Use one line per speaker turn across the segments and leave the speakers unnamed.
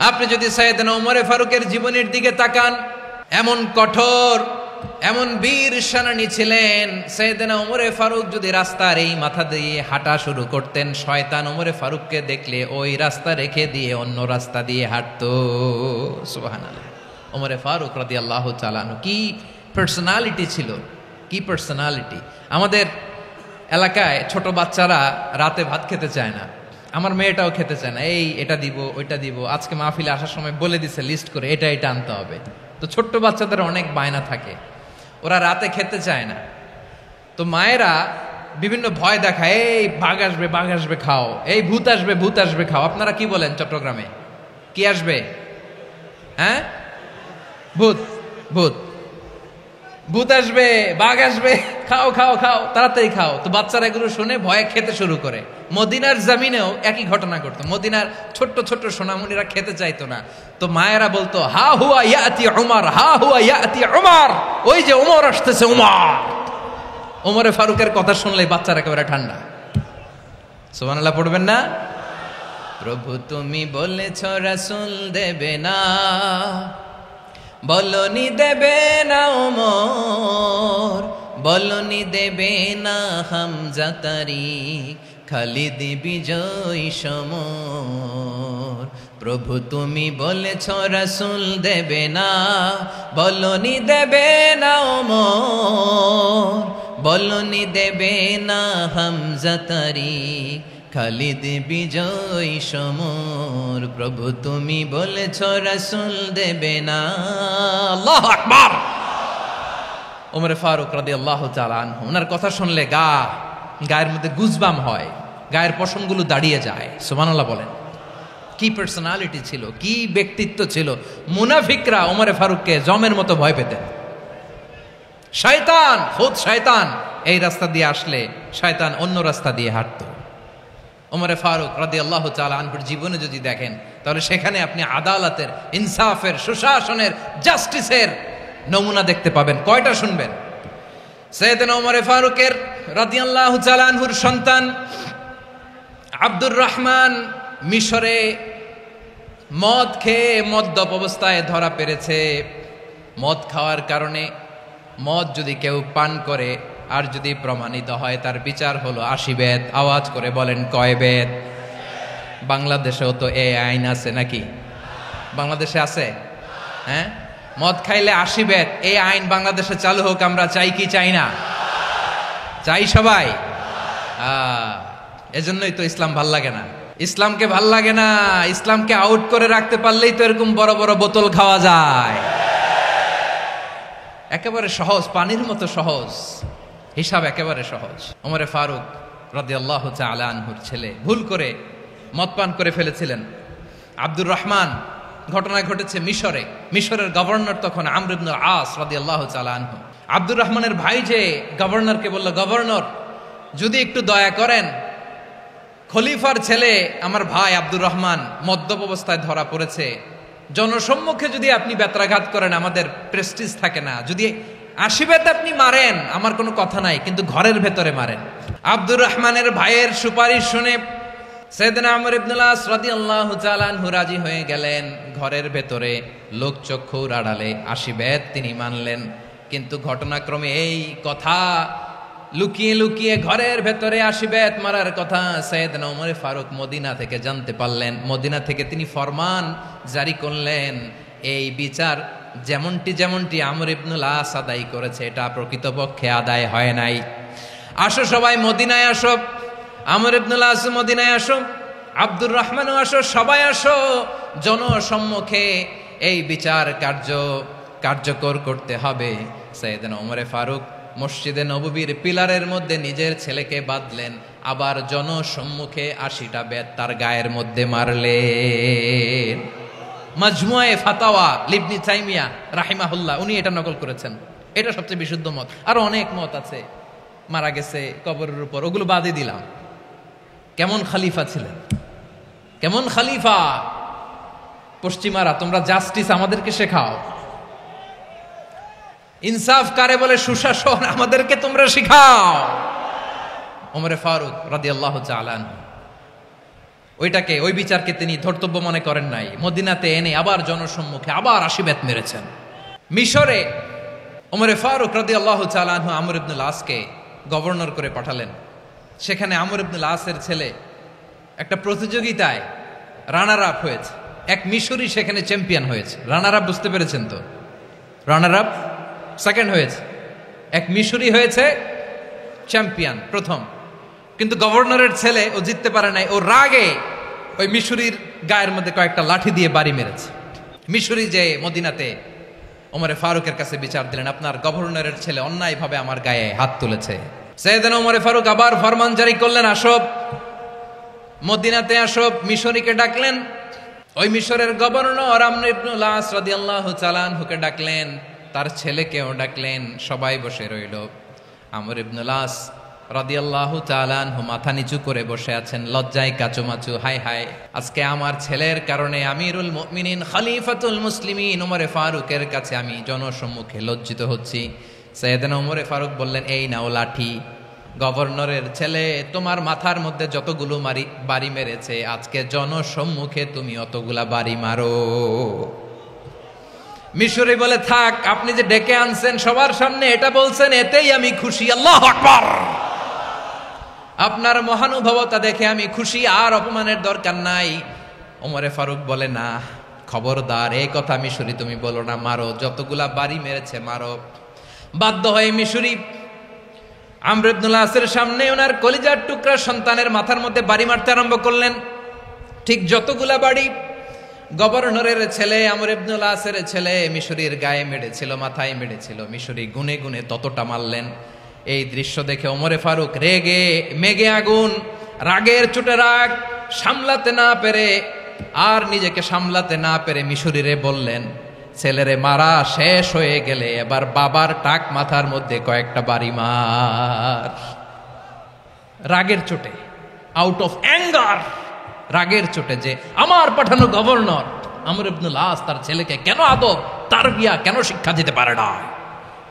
আপনি যদি সাইয়েদনা ওমর ফারুকের জীবনের দিকে তাকান, এমন কঠোর, এমন বীর সেনানী ছিলেন। সাইয়েদনা ওমর ফারুক যদি রাস্তার এই মাথা দিয়ে হাঁটা শুরু করতেন, শয়তান ওমর ফারুককে দেখলে ওই রাস্তা রেখে দিয়ে অন্য রাস্তা দিয়ে হাঁটতো। সুবহানাল্লাহ। ওমর ফারুক রাদিয়াল্লাহু তাআলা আনহু কি পার্সোনালিটি ছিল, কি পার্সোনালিটি। আমাদের এলাকায় ছোট বাচ্চারা রাতে ভাত খেতে চায় না, আমার মেয়েটাও খেতে চায় না। এই এটা দিব ওইটা দিব, আজকে মাহফিলে আসার সময় বলে দিছে লিস্ট করে এটা এটা আনতে হবে। তো ছোট্ট বাচ্চাদের অনেক বায়না থাকে, ওরা রাতে খেতে চায় না। তো মায়েরা বিভিন্ন ভয় দেখায়, এই বাঘ আসবে খাও, এই ভূত আসবে খাও। আপনারা কি বলেন চট্টগ্রামে? কি আসবে? হ্যাঁ, ভূত ভূত ভূত আসবে, বাঘ আসবে, খাও খাও খাও, তাড়াতাড়ি খাও। তো বাচ্চারা এগুলো শুনে ভয়ে খেতে শুরু করে। মদিনার জমিনেও একই ঘটনা ঘটতো। মদিনার ছোট্ট ছোট্ট সোনামণিরা খেতে চাইতো না। তো মায়েরা বলতো, হা হুয়া ইয়াতি উমর, হা হুয়া ইয়াতি উমর, ওই যে উমর আসতেছে উমর। ওমরে ফারুকের কথা শুনলে বাচ্চারা একেবারে ঠান্ডা। সুবহানাল্লাহ পড়বেন না? প্রভু তুমি বলেছ রাসূল দেবে না, বলনি দেবে না ওমর, বলনি দেবে না হামজা তারিক, খালিদ বিজয় সমর। প্রভু তুমি বলেছ রাসূল দেবে না, বলনি দেবে না ওমর, বলনি দেবে না হামজা তারিক, খালিদ বিজয় সমর। প্রভু তুমি বলেছ রাসূল দেবে না। আল্লাহু আকবার। ওমর ফারুক রাদিয়াল্লাহু তাআলা আনহু, ওনার কথা শুনলে গায়ের মধ্যে গুজবাম হয়, গায়ের পশমগুলো দাঁড়িয়ে যায়। সুবহানাল্লাহ বলেন। কি পার্সোনালিটি ছিল, কি ব্যক্তিত্ব ছিল। মুনাফিকরা ওমর ফারুককে জমের মতো ভয় পেতেন। শয়তান, খুদ শয়তান এই রাস্তা দিয়ে আসলে শয়তান অন্য রাস্তা দিয়ে হাঁটতো। ওমর ফারুক রাদিয়াল্লাহু তাআলা আনহুর জীবনে যদি দেখেন, তাহলে সেখানে আপনি আদালতের, ইনসাফের, সুশাসনের, জাস্টিসের নমুনা দেখতে পাবেন। কয়টা শুনবেন? সাইয়েদনা ওমর ফারুকের রাদিয়াল্লাহু তাআলা আনহুর সন্তান আব্দুর রহমান মিশরে মদ খেয়ে মদ্যপ অবস্থায় ধরা পড়েছে। মদ খাওয়ার কারণে, মদ যদি কেউ পান করে আর যদি প্রমাণিত হয়, তার বিচার হলো 80 বেত। আওয়াজ করে বলেন কয় বেত? বাংলাদেশেও তো এই আইন আছে নাকি? বাংলাদেশে আছে? হ্যাঁ, মদ খাইলে 80 বেত, এই আইন বাংলাদেশে চালু হোক। আমরা চাই কি চাই না? চাই সবাই। এজন্যই তো ইসলাম ভাল লাগে না। ইসলামকে ভাল লাগে না। ইসলামকে আউট করে রাখতে পারলেই তো এরকম বড় বড় বোতল খাওয়া যায়। একেবারে সহজ, পানির মতো সহজ, হিসাব একেবারে সহজ। ওমর ফারুক রাদিয়াল্লাহু তাআলা আনহুর ছেলে ভুল করে মদ পান করে ফেলেছিলেন। আব্দুর রহমান, ঘটনা ঘটেছে মিশরে। মিশরের গভর্নর তখন আমর ইবনে আস রাদিয়াল্লাহু তাআলা আনহু। আব্দুর রহমানের ভাই যে গভর্নরকে বলল, গভর্নর যদি একটু দয়া করেন, খলিফার ছেলে আমার ভাই আব্দুর রহমান মদ্যপ অবস্থায় ধরা পড়েছে, জনসম্মুখে যদি আপনি বেত্রাঘাত করেন আমাদের প্রেস্টিজ থাকে না, যদি 80 বেত আপনি মারেন আমার কোনো কথা নাই, কিন্তু ঘরের ভেতরে মারেন। আব্দুর রহমানের ভাইয়ের সুপারিশ শুনে সাইয়েদনা আমর ইবনে আস রাদিয়াল্লাহু তাআলা আনহু রাজি হয়ে গেলেন। ঘরের ভেতরে লোকচক্ষুর আড়ালে 80 বেত তিনি মানলেন। কিন্তু ঘটনাক্রমে এই কথা লুকিয়ে লুকিয়ে ঘরের ভেতরে 80 বেত মারার কথা সাইয়েদনা ওমর ফারুক মদিনা থেকে জানতে পারলেন। মদিনা থেকে তিনি ফরমান জারি করলেন, এই বিচার যেমনটি আমর ইবনে আস আদায় করেছে, এটা প্রকৃতপক্ষে আদায় হয় নাই। আসো সবাই মদিনায় আসো, আমর ইবনে আস মদিনায় আসো, আব্দুর রহমানও আসো, সবাই আসো, জনসম্মুখে এই বিচার কার্যকর করতে হবে। সাইয়েদনা ওমর ফারুক মসজিদে নববীর পিলারের মধ্যে নিজের ছেলেকে বাঁধলেন, আবার জনসম্মুখে 80টা বেত তার গায়ের মধ্যে মারলেন। মাজমুয়ে ফাতাওয়া ইবনে তাইমিয়া রাহিমাহুল্লাহ উনি এটা নকল করেছেন। এটা সবচেয়ে বিশুদ্ধ মত। আরো অনেক মত আছে, মারা গেছে কবরের উপর, ওগুলো বাদই দিলাম। কেমন খলিফা ছিলেন, কেমন খলিফা! পশ্চিমারা তোমরা জাস্টিস আমাদেরকে শেখাও, ইনসাফ কারে বলে, সুশাসন আমাদেরকে তোমরা শিখাও। ওমর ফারুক রাদিয়াল্লাহু তাআলা আনহু ওইটাকে, ওই বিচারকে তিনি ধর্তব্য মনে করেন নাই। মদিনাতে এনে আবার জনসম্মুখে আবার 80 বেত মেরেছেন। মিশরে ওমরে ফারুক রাদিয়াল্লাহু তাআলা আনহু আমর ইবনুল আসকে গভর্নর করে পাঠালেন। সেখানে আমর ইবনুল আসের ছেলে একটা প্রতিযোগিতায় রানার আপ হয়েছে। এক মিশরি সেখানে চ্যাম্পিয়ন হয়েছে। রানার আপ বুঝতে পেরেছেন তো? রানার আপ সেকেন্ড হয়েছে, এক মিশরি হয়েছে চ্যাম্পিয়ন প্রথম। কিন্তু গভর্নরের ছেলে ও জিততে পারে নাই। ও রাগে ওই মিশরির গায়ের মধ্যে কয়েকটা লাঠি দিয়ে বাড়ি মেরেছে। মিশরি যে মদিনাতে ওমরে ফারুকের কাছে বিচার দিলেন, আপনার গভর্নরের ছেলে অন্যায়ভাবে আমার গায়ে হাত তুলেছে। সাইয়েদনা ওমরে ফারুক আবার ফরমান জারি করলেন, আসো মদিনাতে আসো। মিশরীকে ডাকলেন। ওই মিশরের গভর্নর আমর ইবনুল আস রাদিয়াল্লাহু তাআলা আনহুকে ডাকলেন, তার ছেলেকেও ডাকলেন। সবাই বসে রইল। আমর ইবনুল আস রাদিয়াল্লাহু তাআলা আনহু মাথা নিচু করে বসে আছেন, লজ্জায় কাচুমাচু। হায় হায়, আজকে আমার ছেলের কারণে আমিরুল মুমিনিন খলিফাতুল মুসলিমিন ওমরে ফারুকের কাছে আমি জনসম্মুখে লজ্জিত হচ্ছি। সাইয়েদনা ওমরে ফারুক বললেন, এই নাও লাঠি। গভর্নরের ছেলে তোমার মাথার মধ্যে যতগুলো বাড়ি মেরেছে, আজকে জনসম্মুখে তুমি অতগুলা বাড়ি মারো। মিশরি বলে, থাক, আপনি যে ডেকে আনছেন সবার সামনে এটা বলছেন, এতেই আমি খুশি। আল্লাহু আকবার। আপনার মহানুভবতা দেখে আমি খুশি, আর অপমানের দরকার নাই। ওমরে ফারুক বলে, না, খবরদার, এই কথা মিশরি তুমি বলো না, মারো, যতগুলা বাড়ি মেরেছে মারো। বাধ্য হয়ে মিশরি আমর ইবনুল আসের সামনে ওনার কলিজার টুকরা সন্তানের মাথার মধ্যে বাড়ি মারতে আরম্ভ করলেন। ঠিক যতগুলা বাড়ি গভর্নরের ছেলে আমর ইবনুল আসের ছেলে মিশরীর গায়ে মেরেছিল, মাথায় মেরেছিল, মিশরী গুনে গুনে ততটা মারলেন। এই দৃশ্য দেখে ওমরে ফারুক রেগে মেগে আগুন, রাগের চোটে রাগ সামলাতে না পেরে, আর নিজেকে সামলাতে না পেরে মিশরীরে বললেন, ছেলেরে মারা শেষ হয়ে গেলে এবার বাবার টাক মাথার মধ্যে কয়েকটা বাড়ি মার। রাগের চোটে, আউট অফ অ্যাঙ্গার, রাগের চোটে, যে আমার পাঠানো গভর্নর আমর ইবনুল আস তার ছেলেকে কেন আদব তারবিয়া কেন শিক্ষা দিতে পারে না।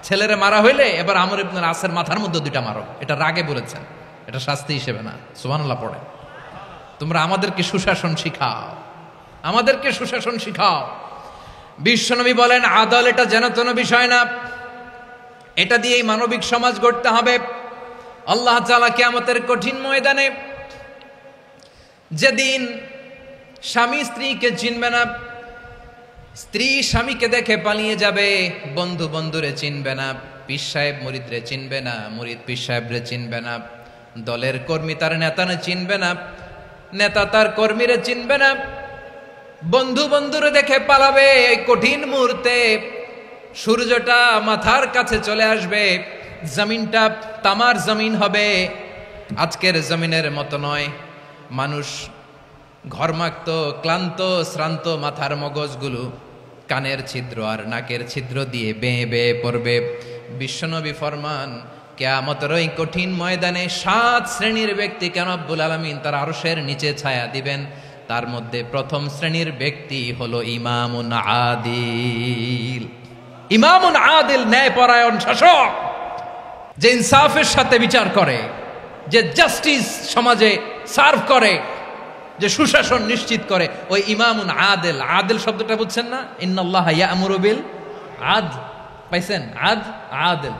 ছেলেরে মারা হইলে এবার আমর ইবনুল আসের মাথার মধ্যে দুইটা মারো। এটা রাগে বলেছেন, এটা শাস্তি হিসেবে না। সুবহানাল্লাহ পড়ে। তোমরা আমাদেরকে সুশাসন শিখাও, আমাদেরকে সুশাসন শিখাও। বিশ্বনবী বলেন, আদল এটা যেন তেন বিষয় না, এটা দিয়েই মানবিক সমাজ গড়তে হবে। আল্লাহ তাআলা কিয়ামতের কঠিন ময়দানে, যেদিন স্বামী স্ত্রীকে চিনবে না, স্ত্রী স্বামীকে দেখে পালিয়ে যাবে, বন্ধু বন্ধুরে চিনবে না, পীর সাহেব মুরিদরে চিনবে না, মুরিদ পীর সাহেবরে চিনবে না, দলের কর্মী তার নেতারে চিনবে না, নেতা তার কর্মীরে চিনবে না, বন্ধু বন্ধুরে দেখে পালাবে। এই কঠিন মুহূর্তে সূর্যটা মাথার কাছে চলে আসবে, জমিনটা তামার জমিন হবে, আজকের জমিনের মতো নয়। মানুষ ঘর্মাক্ত, ক্লান্ত, শ্রান্ত মাথার মগজগুলো কানের ছিদ্র আর নাকের ছিদ্র দিয়ে বেয়ে বেয়ে পড়বে। বিশ্বনবী ফরমান, কিয়ামতের ওই কঠিন ময়দানে 7 শ্রেণীর ব্যক্তিকে রব্বুল আলামিন তার আরশের নিচে ছায়া দিবেন। তার মধ্যে প্রথম শ্রেণীর ব্যক্তি হলো ইমামুন আদিল। ইমামুন আদিল, ন্যায়পরায়ণ শাসক, যে ইনসাফের সাথে বিচার করে, যে জাস্টিস সমাজে সার্ভ করে, যে সুশাসন নিশ্চিত করে, ওই ইমামুন আদিল। আদিল শব্দটা বুঝছেন না? ইন্নাল্লাহা ইয়া'মুরু বিল আদল, পাইছেন? আদিল।